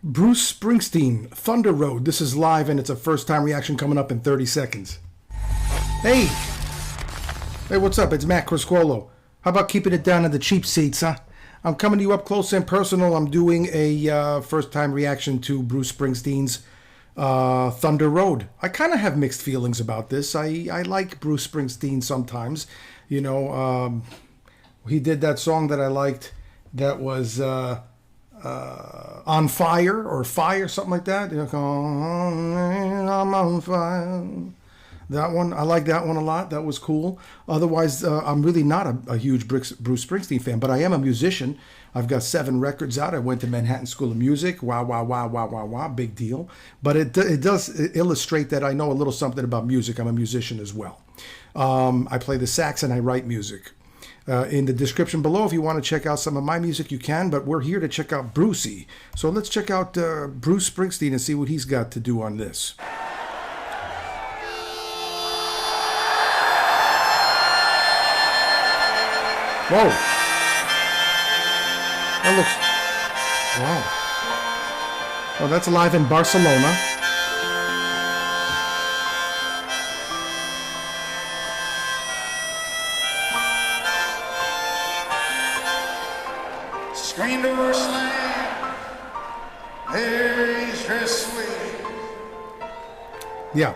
Bruce Springsteen, Thunder Road. This is live and it's a first time reaction coming up in 30 seconds. Hey! Hey, what's up? It's Matt Criscuolo. How about keeping it down in the cheap seats, huh? I'm coming to you up close and personal. I'm doing a first time reaction to Bruce Springsteen's Thunder Road. I kind of have mixed feelings about this. I like Bruce Springsteen sometimes. You know, he did that song that I liked that was On Fire or Fire, something like that. You know, I'm on fire. That one, I like that one a lot. That was cool. Otherwise, I'm really not a huge Bruce Springsteen fan, but I am a musician. I've got 7 records out. I went to Manhattan School of Music. Wow, wow, wow, wow, wow, wow. Big deal. But it does illustrate that I know a little something about music. I'm a musician as well. I play the sax and I write music. In the description below, if you want to check out some of my music, you can, but we're here to check out Brucey. So let's check out Bruce Springsteen and see what he's got to do on this. Whoa. That looks... Wow. Oh, that's live in Barcelona. Screen door slam, Mary's dress sweet. Yeah,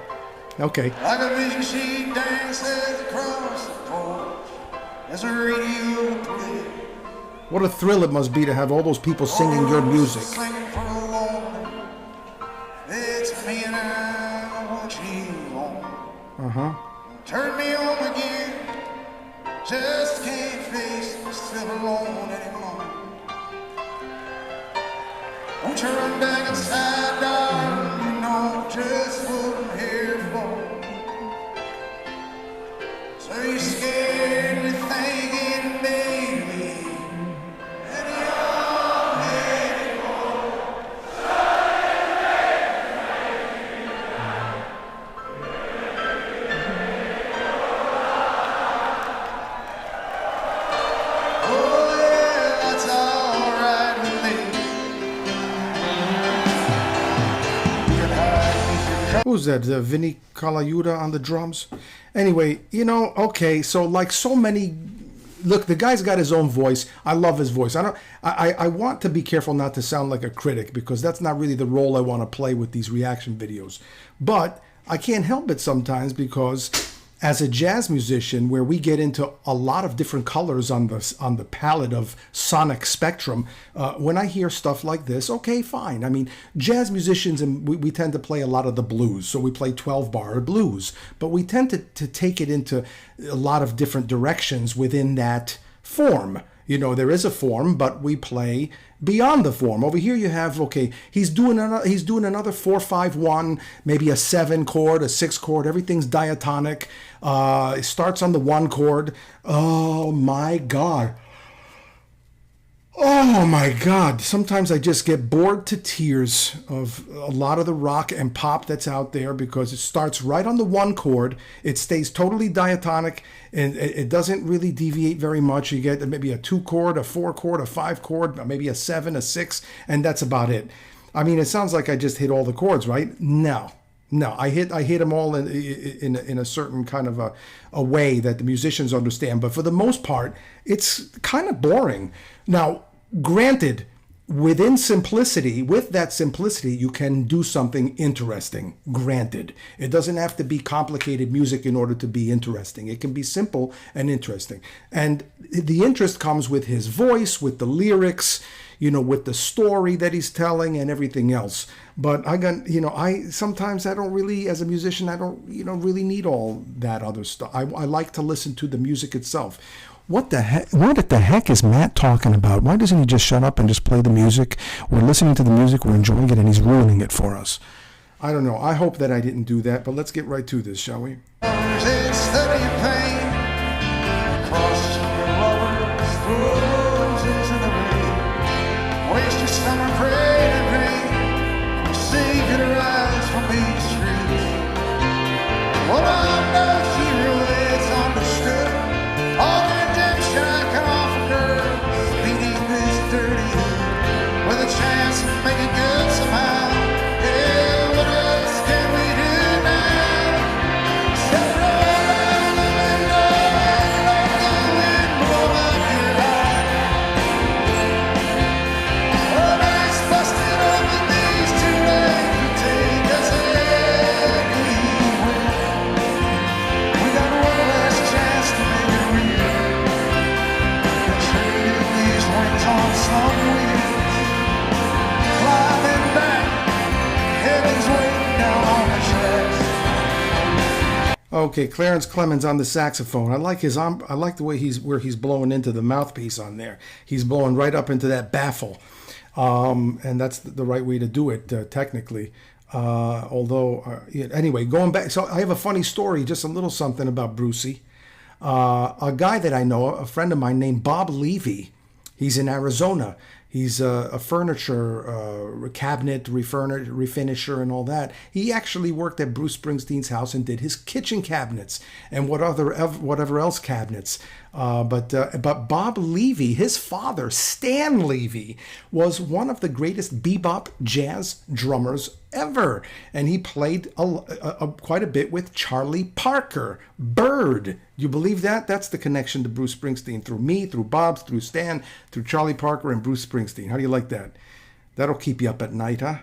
okay. Like a vision she dances across the porch as a radio play. What a thrill it must be to have all those people singing your music. Singing for a woman. It's me and I want you on. Turn me on again. Just can't face myself alone anymore. Don't you run back inside, darling. You know just what I'm here for. So you're scared, you're thinking, baby, and you're headed for oh yeah, that's all right with me. Who's that? Vinny Colaiuta on the drums? Anyway, you know, okay, so like so many... Look, the guy's got his own voice. I love his voice. I want to be careful not to sound like a critic because that's not really the role I want to play with these reaction videos. But I can't help it sometimes because as a jazz musician, where we get into a lot of different colors on the palette of sonic spectrum, when I hear stuff like this, okay, fine. I mean, jazz musicians, and we tend to play a lot of the blues, so we play 12-bar blues, but we tend to take it into a lot of different directions within that form. You know, there is a form, but we play beyond the form. Over here you have, okay, he's doing another 4-5-1, maybe a 7 chord, a 6 chord, everything's diatonic. It starts on the 1 chord. Oh my God. Oh my God. Sometimes I just get bored to tears of a lot of the rock and pop that's out there because it starts right on the 1 chord. It stays totally diatonic and it doesn't really deviate very much. You get maybe a 2 chord, a 4 chord, a 5 chord, maybe a 7, a 6, and that's about it. I mean, it sounds like I just hit all the chords, right? No. No, I hit them all in a certain kind of a way that the musicians understand. But for the most part, it's kind of boring. Now, granted, within simplicity, with that simplicity, you can do something interesting. Granted, it doesn't have to be complicated music in order to be interesting. It can be simple and interesting. And the interest comes with his voice, with the lyrics, you know, with the story that he's telling and everything else. But sometimes I don't really, as a musician, I don't, really need all that other stuff. I like to listen to the music itself. What the heck is Matt talking about? Why doesn't he just shut up and just play the music? We're listening to the music, we're enjoying it, and he's ruining it for us. I don't know. I hope that I didn't do that, but let's get right to this, shall we? With a chance of making good. Okay, Clarence Clemens on the saxophone. I like the way he's blowing into the mouthpiece on there. He's blowing right up into that baffle, and that's the right way to do it technically. Anyway, going back. So I have a funny story, just a little something about Brucey. A guy that I know, a friend of mine named Bob Levy. He's in Arizona. He's a furniture cabinet refinisher and all that. He actually worked at Bruce Springsteen's house and did his kitchen cabinets and whatever else cabinets. But Bob Levy, his father, Stan Levy, was one of the greatest bebop jazz drummers ever. And he played quite a bit with Charlie Parker, Bird. You believe that? That's the connection to Bruce Springsteen, through me, through Bob, through Stan, through Charlie Parker and Bruce Springsteen. How do you like that? That'll keep you up at night, huh?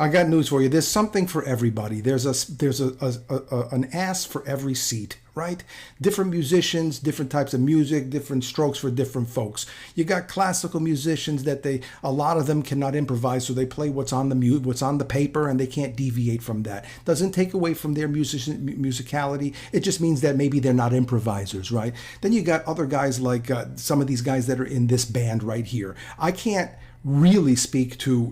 I got news for you. There's something for everybody. There's an ass for every seat, right? Different musicians, different types of music, different strokes for different folks. You got classical musicians that a lot of them cannot improvise, so they play what's on the paper, and they can't deviate from that. Doesn't take away from their musicality. It just means that maybe they're not improvisers, right? Then you got other guys like some of these guys that are in this band right here. I can't really speak to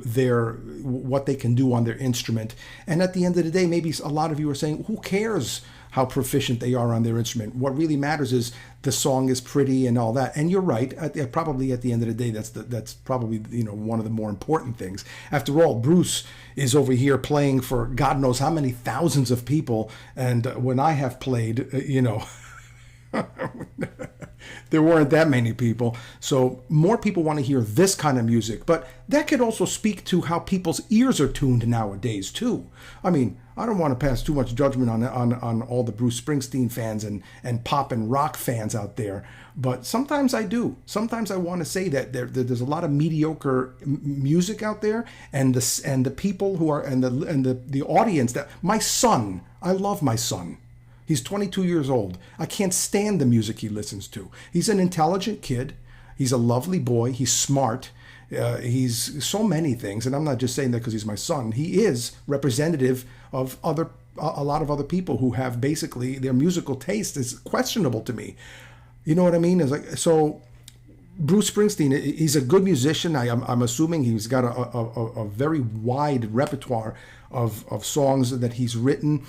what they can do on their instrument. And at the end of the day, maybe a lot of you are saying, who cares how proficient they are on their instrument? What really matters is the song is pretty and all that. And you're right. Probably at the end of the day, that's probably one of the more important things. After all, Bruce is over here playing for God knows how many thousands of people, and when I have played, there weren't that many people. So more people want to hear this kind of music, but that could also speak to how people's ears are tuned nowadays too. I mean, I don't want to pass too much judgment on all the Bruce Springsteen fans and pop and rock fans out there, but sometimes I do. Sometimes I want to say that there's a lot of mediocre music out there, and the people who are and the audience that my son. I love my son. He's 22 years old. I can't stand the music he listens to. He's an intelligent kid. He's a lovely boy. He's smart. He's so many things. And I'm not just saying that because he's my son. He is representative of a lot of other people who have basically their musical taste is questionable to me. You know what I mean? It's like, so Bruce Springsteen, he's a good musician. I'm assuming he's got a very wide repertoire of songs that he's written.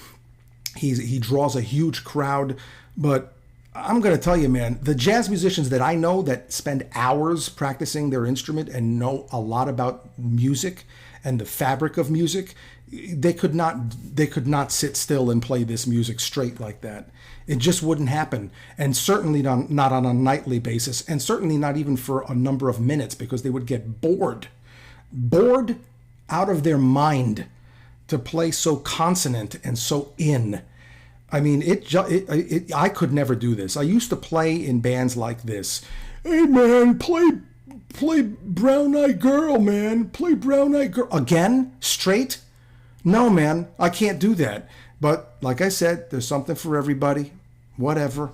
He draws a huge crowd, but I'm going to tell you, man, the jazz musicians that I know that spend hours practicing their instrument and know a lot about music and the fabric of music, they could not sit still and play this music straight like that. It just wouldn't happen, and certainly not on a nightly basis, and certainly not even for a number of minutes, because they would get bored out of their mind to play so consonant and so in. I mean, I could never do this. I used to play in bands like this. Hey man, play Brown Eyed Girl, man. Play Brown Eyed Girl. Again? Straight? No, man, I can't do that. But like I said, there's something for everybody. Whatever.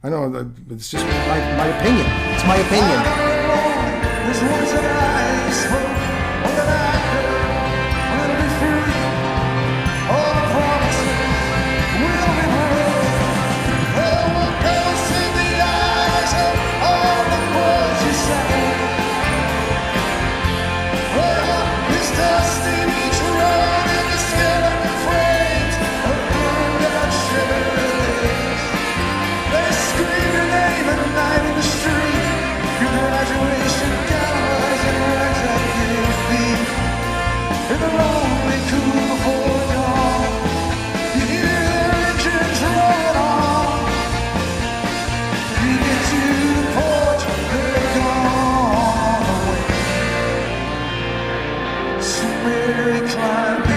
I know, it's just my opinion. It's my opinion. prairie climbing.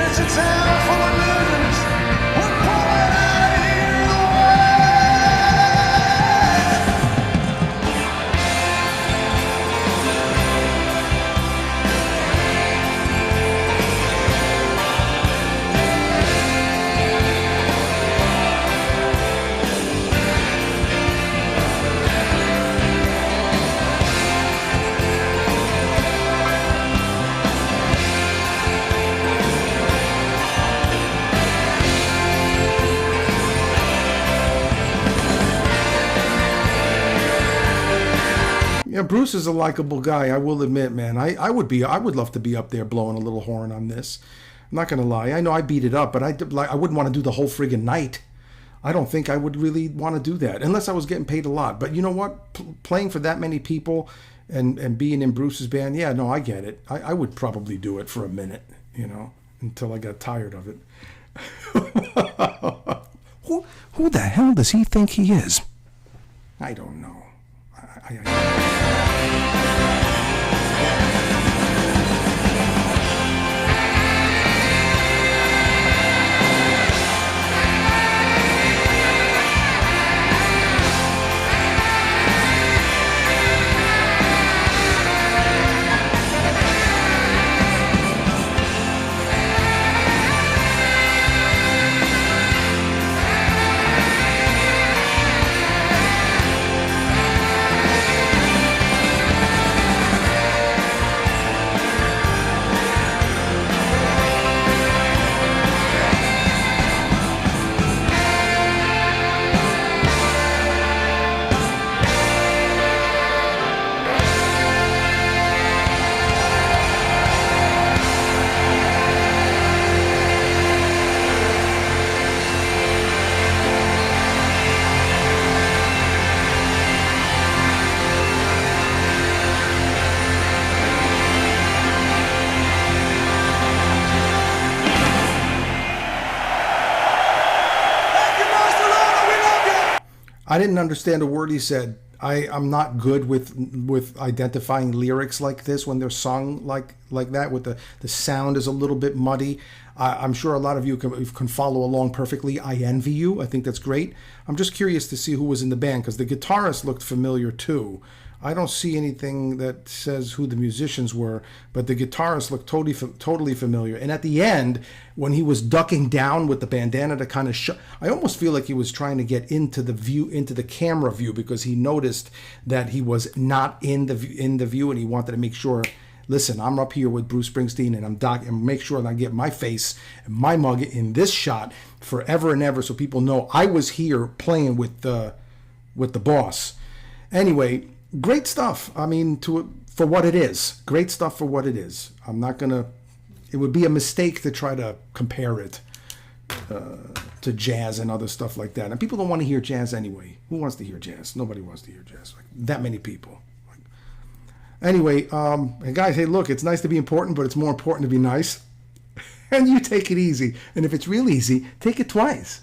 It's a town full of losers. We're pulling out here the Yeah, Bruce is a likable guy, I will admit, man. I would love to be up there blowing a little horn on this. I'm not going to lie. I know I beat it up, but I wouldn't want to do the whole friggin' night. I don't think I would really want to do that, unless I was getting paid a lot. But you know what? Playing for that many people and being in Bruce's band, yeah, no, I get it. I would probably do it for a minute, you know, until I got tired of it. Who the hell does he think he is? I don't know. I didn't understand a word he said. I'm not good with identifying lyrics like this when they're sung like that. With the sound is a little bit muddy. I'm sure a lot of you can follow along perfectly. I envy you. I think that's great. I'm just curious to see who was in the band because the guitarist looked familiar too. I don't see anything that says who the musicians were, but the guitarist looked totally familiar. And at the end, when he was ducking down with the bandana to kind of I almost feel like he was trying to get into the camera view because he noticed that he was not in the view, and he wanted to make sure. Listen, I'm up here with Bruce Springsteen, and and make sure that I get my face and my mug in this shot forever and ever, so people know I was here playing with the boss. Anyway. Great stuff. I mean, for what it is. Great stuff for what it is. I'm not going to... It would be a mistake to try to compare it to jazz and other stuff like that. And people don't want to hear jazz anyway. Who wants to hear jazz? Nobody wants to hear jazz. Like, that many people. Anyway, and guys, hey, look, it's nice to be important, but it's more important to be nice. And you take it easy. And if it's real easy, take it twice.